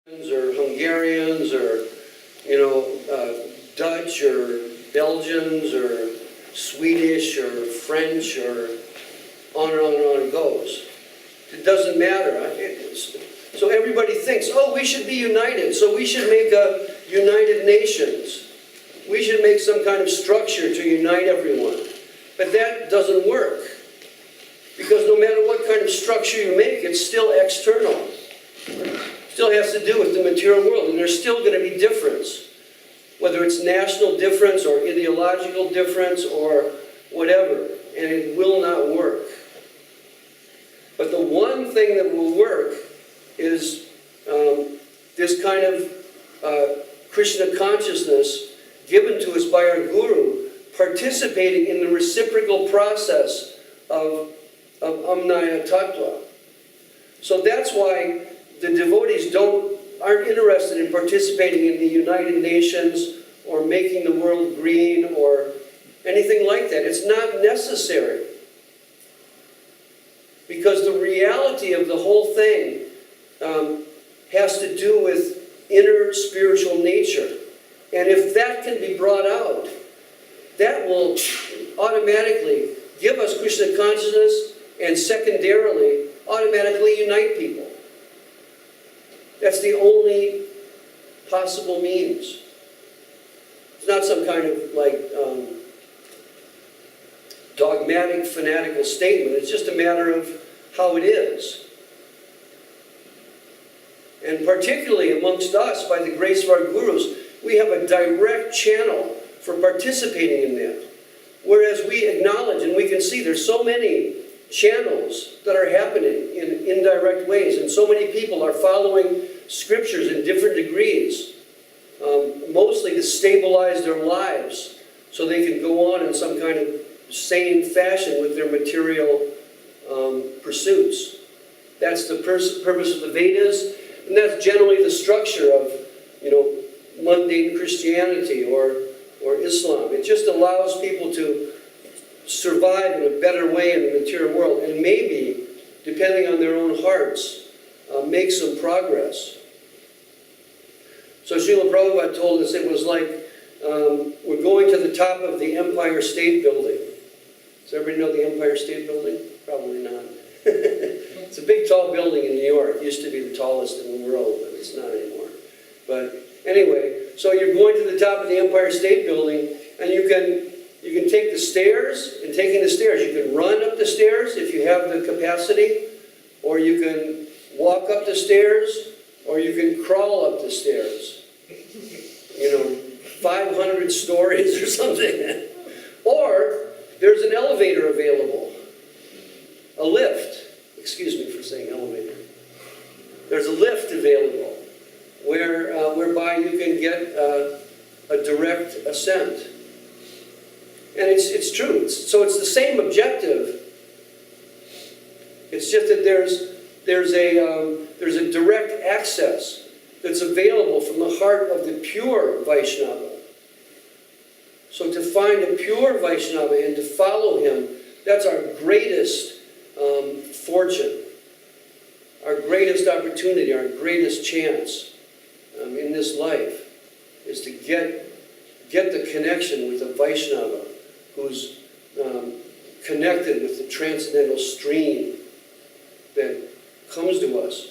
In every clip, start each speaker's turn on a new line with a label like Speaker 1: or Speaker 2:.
Speaker 1: or Hungarians or, Dutch or Belgians or Swedish or French or on and on and on it goes. It doesn't matter. So everybody thinks, oh, we should be united, so we should make a United Nations. We should make some kind of structure to unite everyone. But that doesn't work. Because no matter what kind of structure you make, it's still external. Still has to do with the material world, and there's still going to be difference. Whether it's national difference or ideological difference or whatever, and it will not work. But the one thing that will work is this kind of Krishna consciousness given to us by our Guru, participating in the reciprocal process of Amnaya Tattva. So that's why the devotees aren't interested in participating in the United Nations or making the world green or anything like that. It's not necessary. Because the reality of the whole thing has to do with inner spiritual nature. And if that can be brought out, that will automatically give us Krishna consciousness and secondarily automatically unite people. That's the only possible means. It's not some kind of dogmatic, fanatical statement. It's just a matter of how it is. And particularly amongst us, by the grace of our gurus, we have a direct channel for participating in that. Whereas we acknowledge and we can see there's so many channels that are happening in indirect ways, and so many people are following scriptures in different degrees, mostly to stabilize their lives so they can go on in some kind of sane fashion with their material pursuits. That's the purpose of the Vedas, and that's generally the structure of, mundane Christianity or Islam. It just allows people to survive in a better way in the material world, and maybe, depending on their own hearts, make some progress. So Srila Prabhupada told us it was like we're going to the top of the Empire State Building. Does everybody know the Empire State Building? Probably not. It's a big, tall building in New York. It used to be the tallest in the world, but it's not anymore. But anyway, so you're going to the top of the Empire State Building, and you can take the stairs, and taking the stairs, you can run up the stairs if you have the capacity, or you can walk up the stairs, or you can crawl up the stairs. 500 stories or something. Or there's an elevator available. A lift. Excuse me for saying elevator. There's a lift available whereby you can get a direct ascent. And it's true. So it's the same objective. It's just that there's a direct access that's available from the heart of the pure Vaishnava. So to find a pure Vaishnava and to follow him, that's our greatest fortune, our greatest opportunity, our greatest chance in this life is to get the connection with a Vaishnava who's connected with the transcendental stream that comes to us.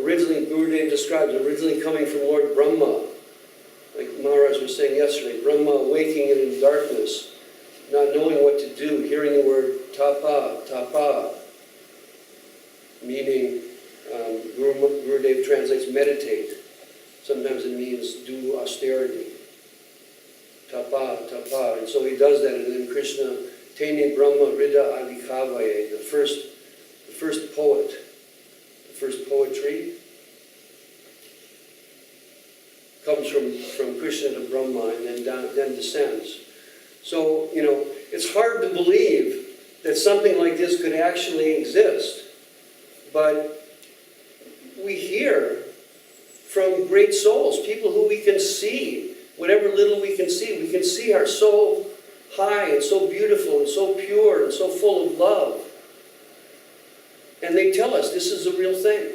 Speaker 1: Originally, Gurudev describes originally coming from Lord Brahma, like Maharaj was saying yesterday, Brahma awaking in darkness, not knowing what to do, hearing the word tapa, meaning Gurudev translates meditate. Sometimes it means do austerity. Tapa. And so he does that, and then Krishna, Tene Brahma Rida Adikavaye, the first poet, the first poetry, comes from Krishna to Brahma and then descends. So, it's hard to believe that something like this could actually exist. But we hear from great souls, people who we can see, whatever little we can see are so high and so beautiful and so pure and so full of love. And they tell us this is a real thing.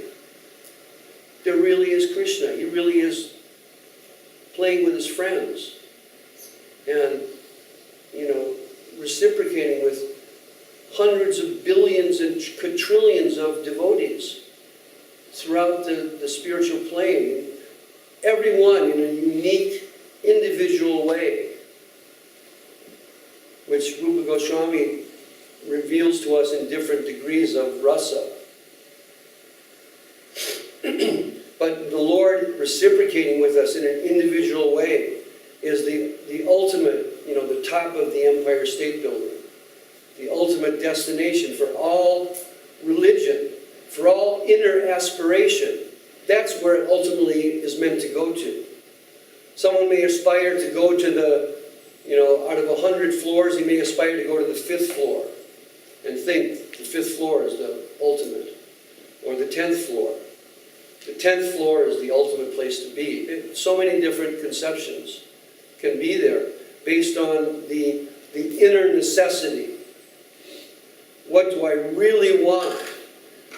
Speaker 1: there really is Krishna. He really is playing with his friends and, reciprocating with hundreds of billions and quadrillions of devotees throughout the spiritual plane, everyone in a unique, individual way, which Rupa Goswami reveals to us in different degrees of rasa. But the Lord reciprocating with us in an individual way is the ultimate, the top of the Empire State Building, the ultimate destination for all religion, for all inner aspiration. That's where it ultimately is meant to go to. Someone may aspire to go to the, out of 100 floors, he may aspire to go to the 5th floor and think the 5th floor is the ultimate, or the 10th floor. The 10th floor is the ultimate place to be. So many different conceptions can be there based on the inner necessity. What do I really want?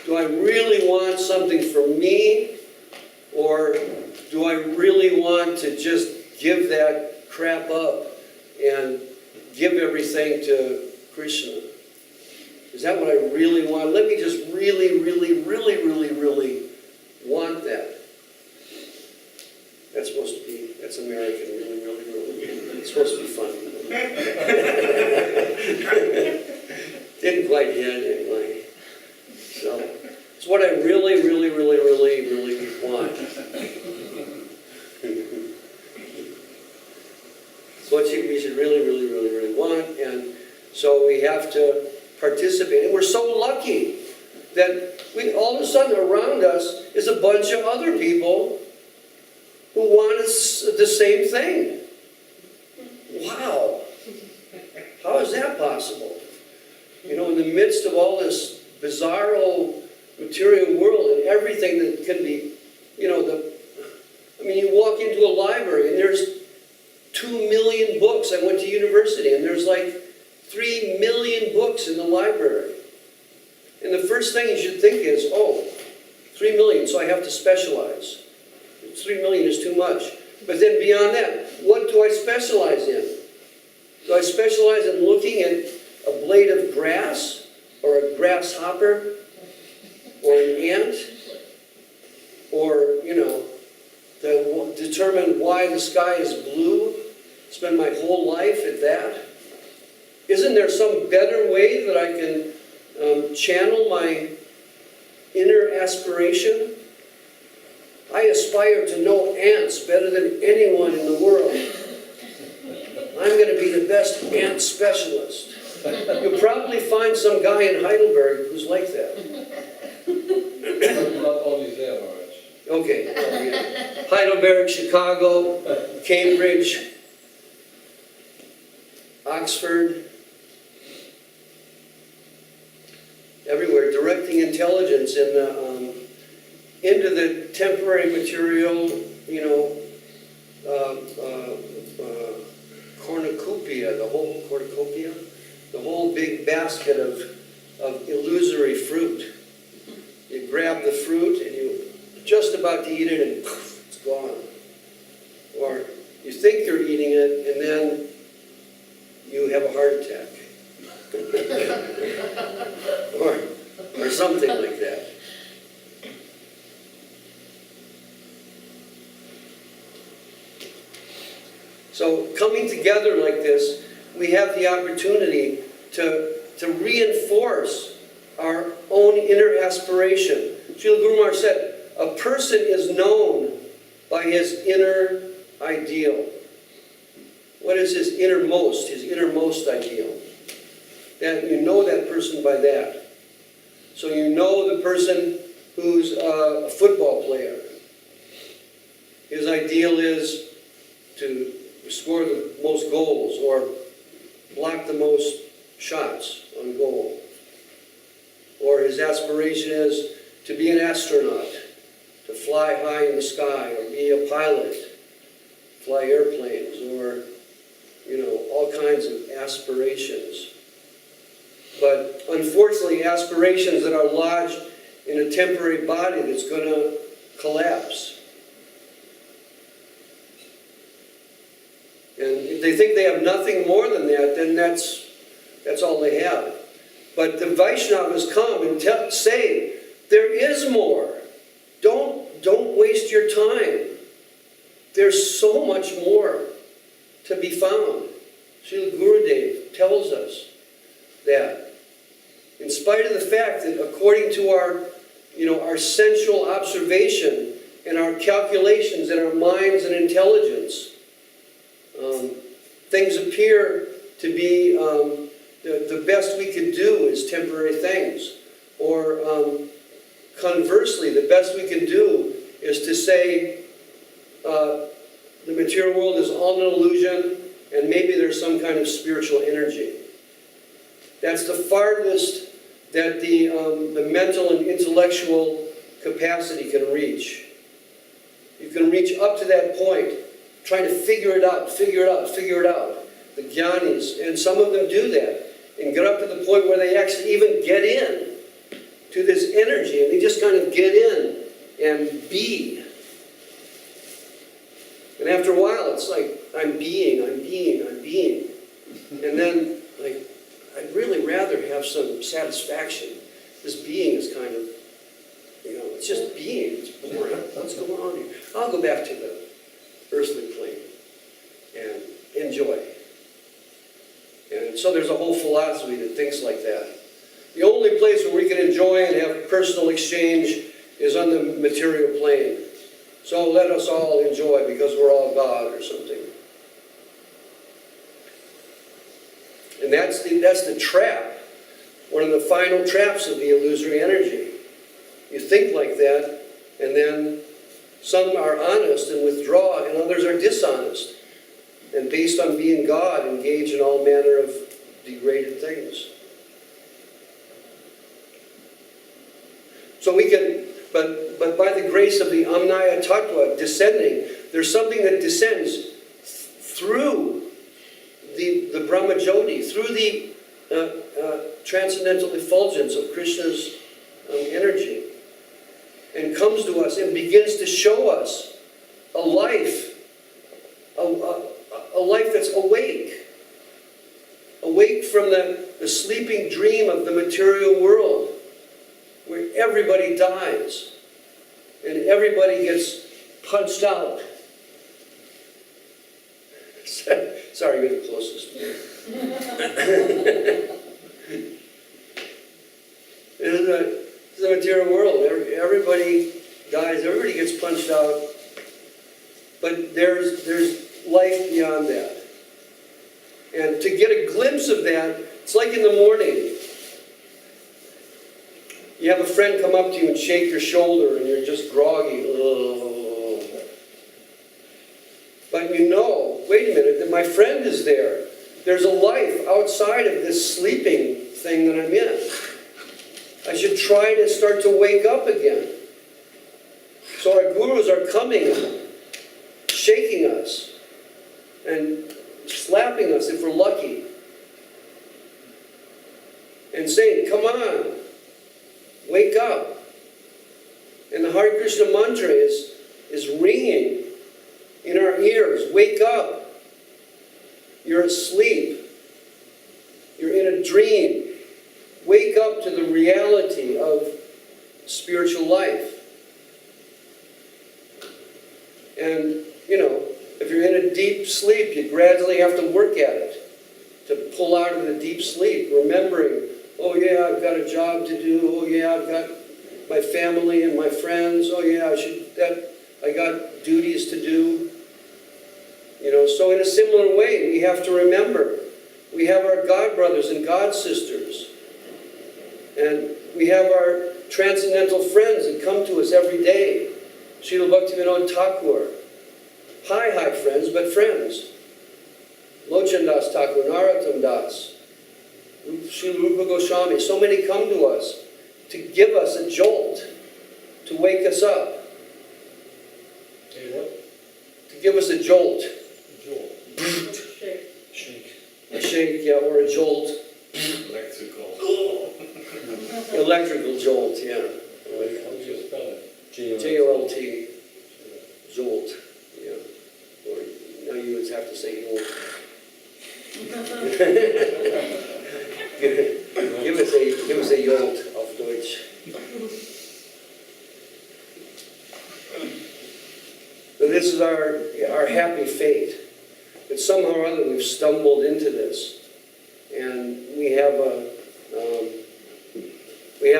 Speaker 1: Do I really want something for me? Or do I really want to just give that crap up and give everything to Krishna? Is that what I really want? Let me just really, really, really, really, really want that. That's supposed to be, that's American, really, really, really. It's supposed to be funny. Didn't quite hit anyway. So, it's what I really, really, really, really, really want. It's what we should really, really, really, really want, and so we have to participate. And we're so lucky that all of a sudden around us is a bunch of other people who want the same thing. Wow. How is that possible? In the midst of all this bizarro material world and everything that can be, you walk into a library and there's 2 million books. I went to university and there's like 3 million books in the library. And the first thing you should think is, 3 million, so I have to specialize. 3 million is too much. But then beyond that, what do I specialize in? Do I specialize in looking at a blade of grass, or a grasshopper, or an ant? Or, to determine why the sky is blue? Spend my whole life at that? Isn't there some better way that I can channel my inner aspiration? I aspire to know ants better than anyone in the world. I'm going to be the best ant specialist. You'll probably find some guy in Heidelberg who's like that.
Speaker 2: Not only there, Maharaj.
Speaker 1: Okay. Well, yeah. Heidelberg, Chicago, Cambridge, Oxford, everywhere, directing intelligence into the temporary material, cornucopia, the whole big basket of illusory fruit. You grab the fruit and you're just about to eat it and poof, it's gone. Or you think you're eating it and then you have a heart attack. or something like that. So coming together like this, we have the opportunity to reinforce our own inner aspiration. Srila Guru Maharaj said, a person is known by his inner ideal. What is his innermost ideal? That you know that person by that. So you know the person who's a football player. His ideal is to score the most goals or block the most shots on goal. Or his aspiration is to be an astronaut, to fly high in the sky, or be a pilot, fly airplanes, or, all kinds of aspirations. But unfortunately, aspirations that are lodged in a temporary body that's going to collapse. And if they think they have nothing more than that, then that's all they have. But the Vaishnavas come and say, there is more. Don't waste your time. There's so much more to be found. Srila Gurudev tells us that. In spite of the fact that according to our sensual observation and our calculations and our minds and intelligence, things appear to be the best we could do is temporary things. Or conversely, the best we can do is to say the material world is all an illusion and maybe there's some kind of spiritual energy. That's the farthest that the mental and intellectual capacity can reach. You can reach up to that point, trying to figure it out. The jnanis, and some of them do that, and get up to the point where they actually even get in to this energy, and they just kind of get in and be. And after a while, it's like, I'm being. And then, like, I'd really rather have some satisfaction. This being is kind of, it's just being. It's boring. What's going on here? I'll go back to the earthly plane and enjoy. And so there's a whole philosophy that thinks like that. The only place where we can enjoy and have personal exchange is on the material plane. So let us all enjoy because we're all God or something. And that's the trap, one of the final traps of the illusory energy. You think like that, and then some are honest and withdraw, and others are dishonest. And based on being God, engage in all manner of degraded things. So we can, but by the grace of the Amnaya Tattva descending, there's something that descends through the Brahma Jyoti, through the transcendental effulgence of Krishna's energy, and comes to us and begins to show us a life that's awake from the sleeping dream of the material world, where everybody dies and everybody gets punched out. Sorry, you're the closest. It's the material world. Everybody dies. Everybody gets punched out. But there's life beyond that. And to get a glimpse of that, it's like in the morning. You have a friend come up to you and shake your shoulder and you're just groggy. But wait a minute, that my friend is there. There's a life outside of this sleeping thing that I'm in. I should try to start to wake up again. So our gurus are coming, shaking us, and slapping us if we're lucky. And saying, come on, wake up. And the Hare Krishna mantra is ringing in our ears. Wake up. You're asleep. You're in a dream. Wake up to the reality of spiritual life. And, if you're in a deep sleep, you gradually have to work at it to pull out of the deep sleep, remembering, oh yeah, I've got a job to do. Oh yeah, I've got my family and my friends. Oh yeah, I got duties to do. So in a similar way, we have to remember, we have our God brothers and God sisters. And we have our transcendental friends that come to us every day. Srila Bhakti Vigraha Thakur. Hi, friends, but friends. Lochan Das Thakur, Narottam Das, Srila Rupa Goswami. So many come to us to give us a jolt, to wake us up.
Speaker 2: Hey, what?
Speaker 1: To give us a jolt.
Speaker 2: Jolt.
Speaker 3: Shake.
Speaker 1: A shake, yeah, or a jolt.
Speaker 2: Electrical.
Speaker 1: Electrical jolt, yeah.
Speaker 2: How do you spell it?
Speaker 1: J-O-L-T. Jolt. Yeah. Or now you would have to say Jolt. give us a Jolt auf Deutsch. So this is our happy fate. That somehow or other we've stumbled into this. And we have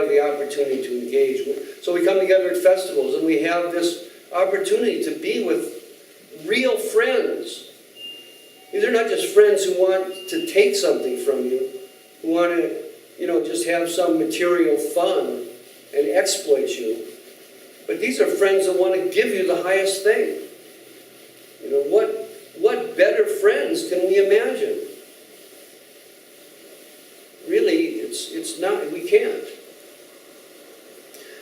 Speaker 1: the opportunity to engage with. So we come together at festivals and we have this opportunity to be with real friends. These are not just friends who want to take something from you, who want to, just have some material fun and exploit you. But these are friends that want to give you the highest thing. What better friends can we imagine? Really, it's not, we can't.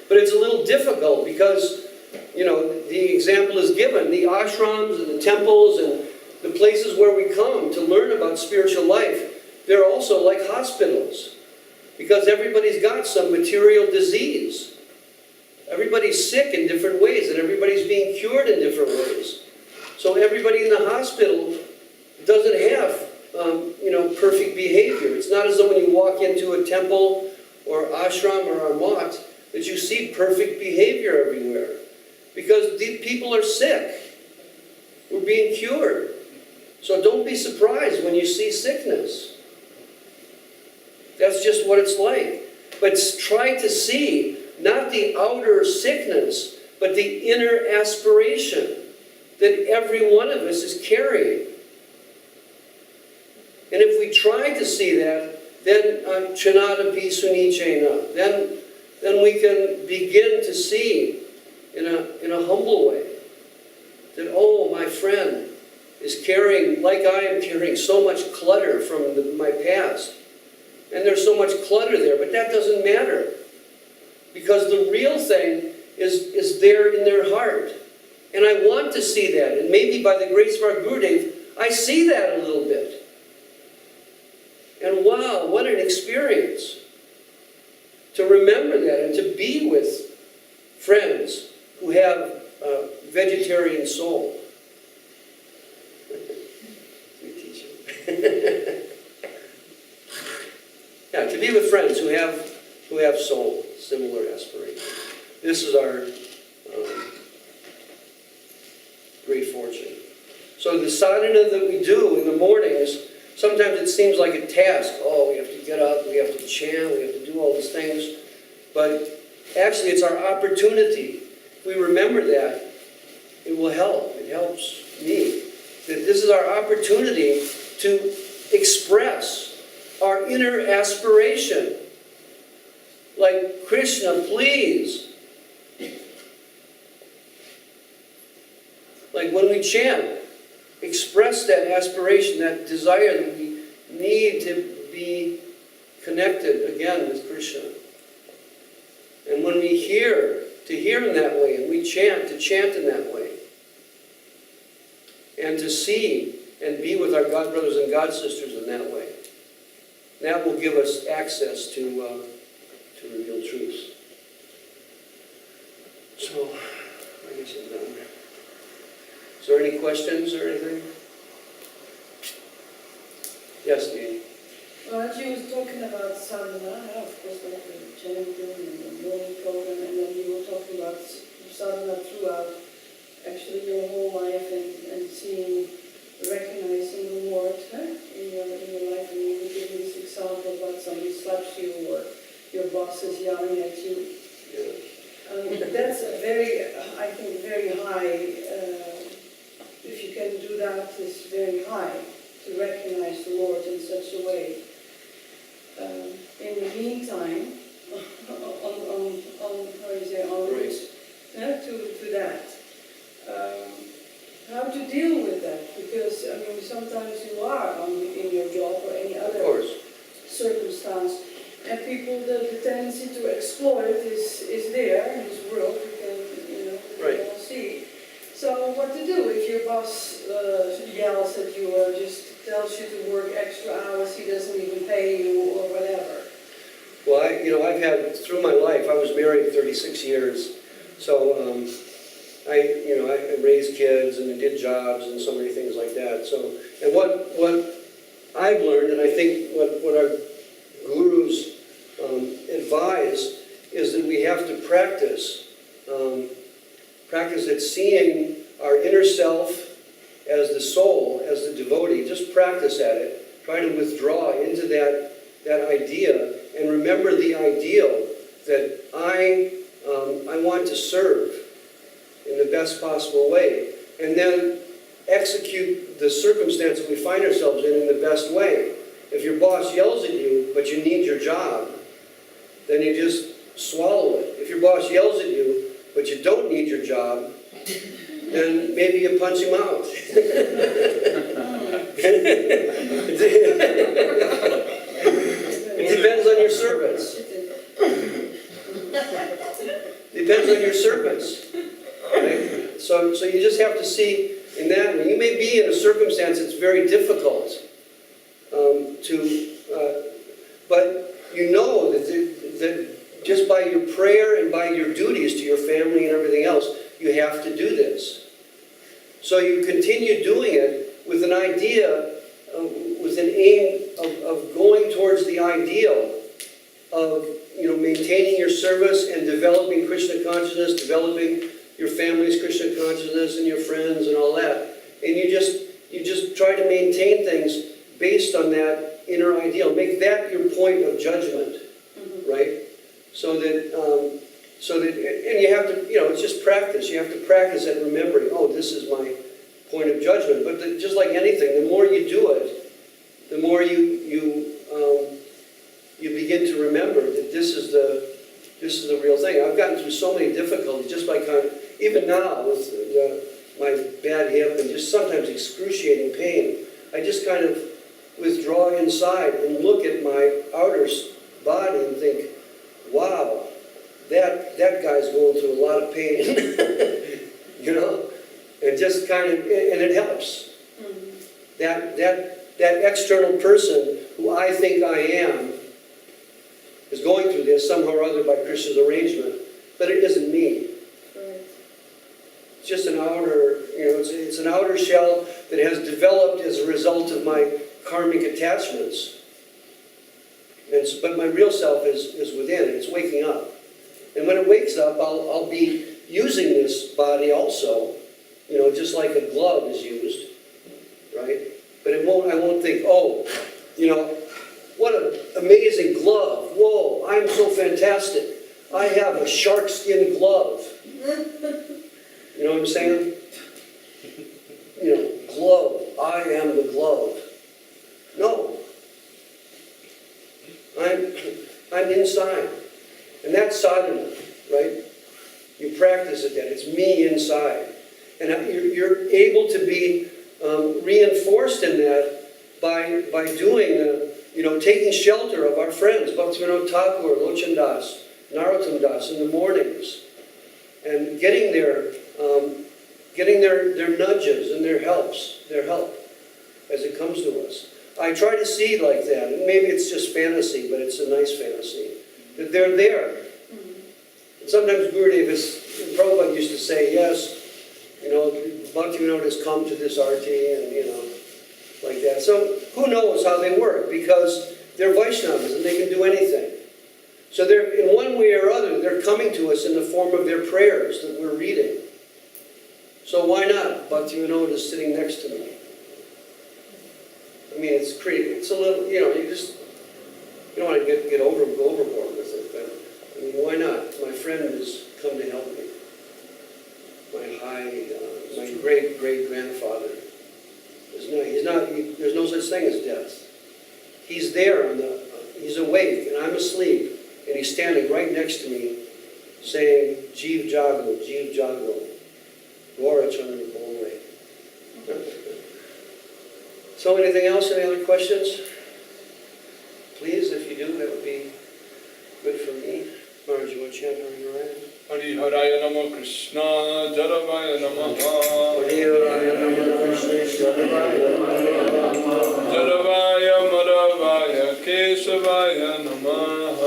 Speaker 1: But it's a little difficult because, the example is given, the ashrams and the temples and the places where we come to learn about spiritual life, they're also like hospitals because everybody's got some material disease. Everybody's sick in different ways and everybody's being cured in different ways. So everybody in the hospital doesn't have, perfect behavior. It's not as though when you walk into a temple or ashram or a mott that you see perfect behavior everywhere. Because these people are sick. We're being cured. So don't be surprised when you see sickness. That's just what it's like. But try to see not the outer sickness, but the inner aspiration that every one of us is carrying. And if we try to see that, then Chanada Pi Sunichena, then we can begin to see in a humble way that, oh, my friend is carrying, like I am carrying, so much clutter from my past. And there's so much clutter there, but that doesn't matter. Because the real thing is there in their heart. And I want to see that. And maybe by the grace of our Gurudev, I see that a little bit. And wow, what an experience to remember that and to be with friends who have a vegetarian soul. Sweet teacher. Yeah, to be with friends who have soul, similar aspirations. This is our great fortune. So the sadhana that we do in the mornings, sometimes it seems like a task. Oh, we have to get up, we have to chant, we have to do all these things. But actually it's our opportunity. If we remember that, it will help. It helps me. That this is our opportunity to express our inner aspiration. Like, Krishna, please. Like when we chant, express that aspiration, that desire that we need to be connected again with Krishna. And when we hear, to hear in that way, and we chant, to chant in that way. And to see and be with our God brothers and God sisters in that way. That will give us access to reveal truths. So, I guess I'm done. Is there any questions or anything? Yes, Dean.
Speaker 3: Well, as you was talking about sadhana, of course, like the chanting and the morning program, and then you were talking about sadhana throughout actually your whole life and seeing, recognizing the Lord in your life, and you were giving this example about somebody slaps you or your boss is yelling at you.
Speaker 1: Yeah.
Speaker 3: That's a very, I think, very high. If you can do that, it's very high to recognize the Lord in such a way. In the meantime, on how do you say, en route to that, how to deal with that? Because I mean, sometimes you are in your job or any other circumstance, and people, the tendency to exploit is there in this world. You can all see. So what to do if your boss yells at you or just tells you to work extra hours, he doesn't even pay you or whatever?
Speaker 1: Well, I've had, through my life, I was married 36 years, So I raised kids and did jobs and so many things like that. So, and what I've learned, and I think what our gurus advise, is that we have to practice at seeing our inner self as the soul, as the devotee. Just practice at it. Try to withdraw into that idea and remember the ideal that I want to serve in the best possible way. And then execute the circumstance that we find ourselves in the best way. If your boss yells at you, but you need your job, then you just swallow it. If your boss yells at you, but you don't need your job, then maybe you punch him out. It depends on your service. Depends on your service. Right? So you just have to see in that. You may be in a circumstance that's very difficult but you know that just by your prayer and by your duties to your family and everything else, you have to do this. So you continue doing it with an idea, with an aim of going towards the ideal of maintaining your service and developing Krishna consciousness, developing your family's Krishna consciousness and your friends and all that. And you just try to maintain things based on that inner ideal. Make that your point of judgment, right? So that, and you have to, it's just practice. You have to practice at remembering, oh, this is my point of judgment. But just like anything, the more you do it, the more you begin to remember that this is the real thing. I've gotten through so many difficulties just by even now with my bad hip and just sometimes excruciating pain. I just kind of withdraw inside and look at my outer body and think, wow, that guy's going through a lot of pain, and just and it helps. That external person who I think I am is going through this somehow or other by Krishna's arrangement, but it isn't me. It's just an outer, it's an outer shell that has developed as a result of my karmic attachments. But my real self is within, it's waking up. And when it wakes up, I'll be using this body also, just like a glove is used, right? But I won't think, oh, what an amazing glove. Whoa, I'm so fantastic. I have a shark skin glove. You know what I'm saying? Glove. I am the glove. No. I'm inside. And that's sadhana, right? You practice at that. It's me inside. And you're able to be reinforced in that by doing, taking shelter of our friends, Bhaktivinoda Thakur, Lochan Das, Narottam Das in the mornings, and getting their nudges and their help as it comes to us. I try to see it like that, and maybe it's just fantasy, but it's a nice fantasy, that they're there. And sometimes Gurudev Prabhupada used to say, yes, Bhaktivinoda has come to this arti, and like that. So who knows how they work, because they're Vaishnavas and they can do anything. So they're, in one way or other, they're coming to us in the form of their prayers that we're reading. So why not? Bhaktivinoda is sitting next to me. I mean, it's a little, you don't want to go overboard with it, but I mean, why not? My friend has come to help me. My great-great-grandfather. There's no such thing as death. He's there, he's awake, and I'm asleep, and he's standing right next to me saying, Jeev Jago, Jeev Jago, Gora Chandra Bole. So anything else? Any other questions? Please, if you do, that would be good for me. Maharaj, you want to chant Hari Narayana?
Speaker 4: Hari Haraya Namo Krishna Jaravaya Namaha
Speaker 1: Hari Haraya Namo Krishna Jaravaya Namaha
Speaker 4: Jaravaya Maravaya Keshavaya Namaha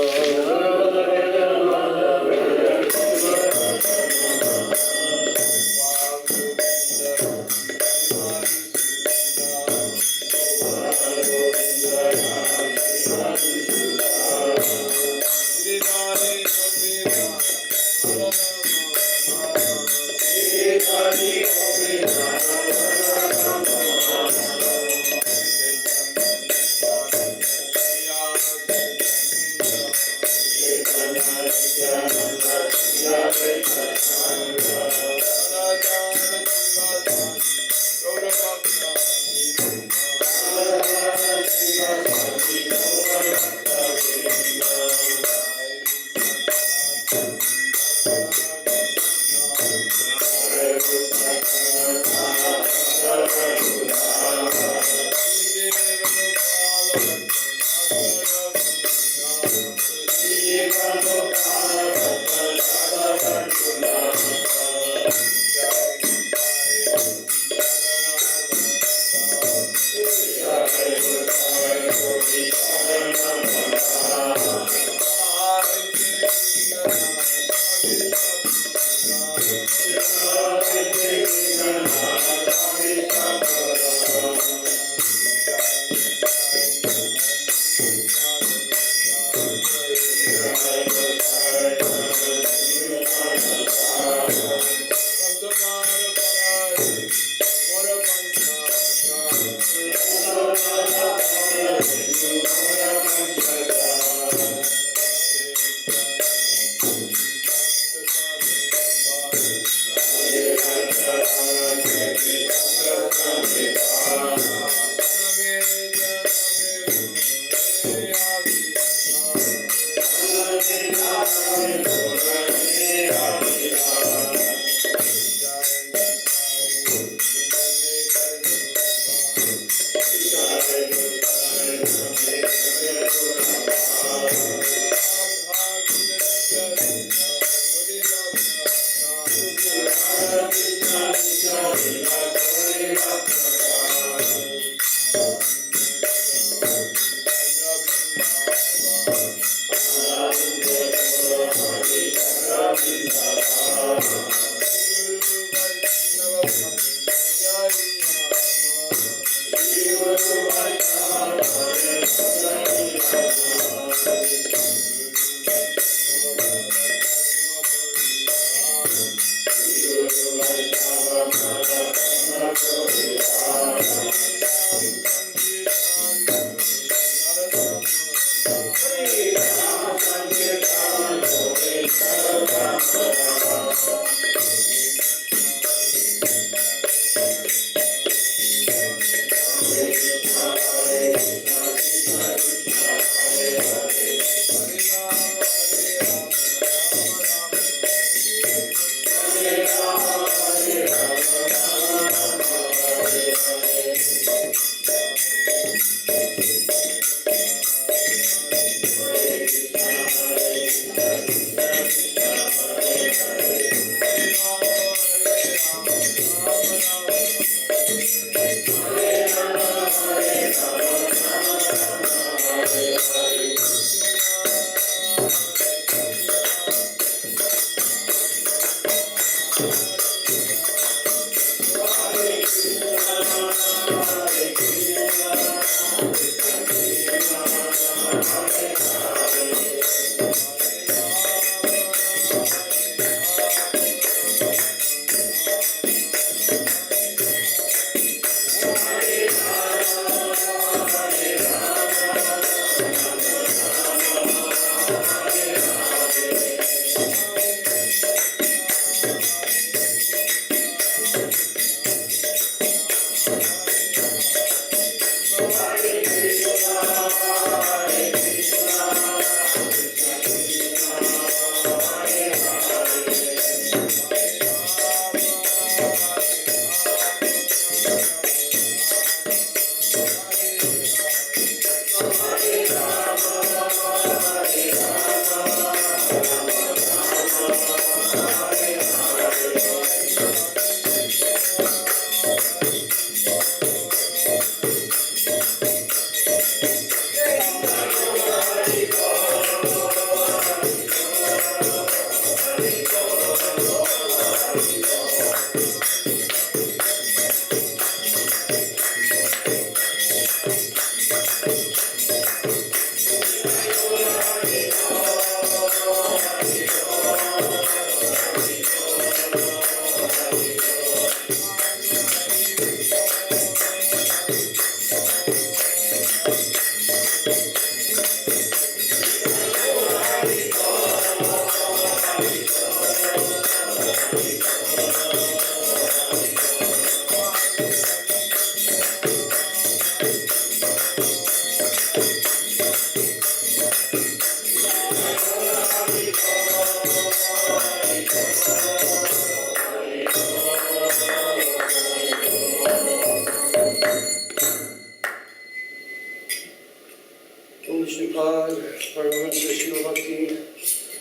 Speaker 1: Sripad, Paramahansa Srila Bhakti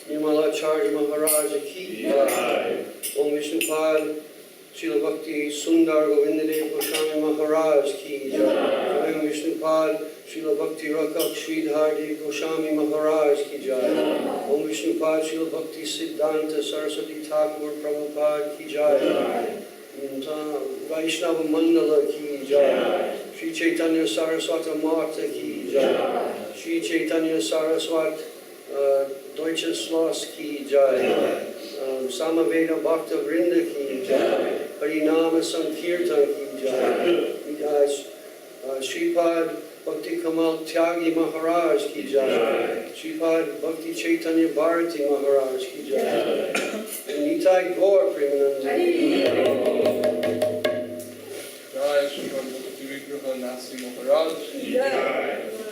Speaker 1: Vigraha Nyasi Maharaj ki jai. Om Vishnupad, Srila Bhakti Sundar Govindadev Goswami Maharaj ki jai. Om Vishnupad, Srila Bhakti Rakak Sridhar Dev Goswami Maharaj ki jai. Om Vishnupad, Srila Bhakti Siddhanta Saraswati Thakur Prabhupada ki jai. Vaishnava Mandala ki jai. Sri Chaitanya Saraswata Mata ki jai. Sri Chaitanya Saraswat Deutsche Schloss ki jai. Samaveda Bhakta Vrinda ki jai. Harinama Sankirtan ki jai. Sripad Bhakti Kamal Tyagi Maharaj ki jai. Sripad Bhakti Chaitanya Bharati Maharaj ki jai. And Nitai Gaur Premananda.
Speaker 4: Jai Sripad Bhakti Vigraha Nyasi Maharaj.
Speaker 3: Yeah.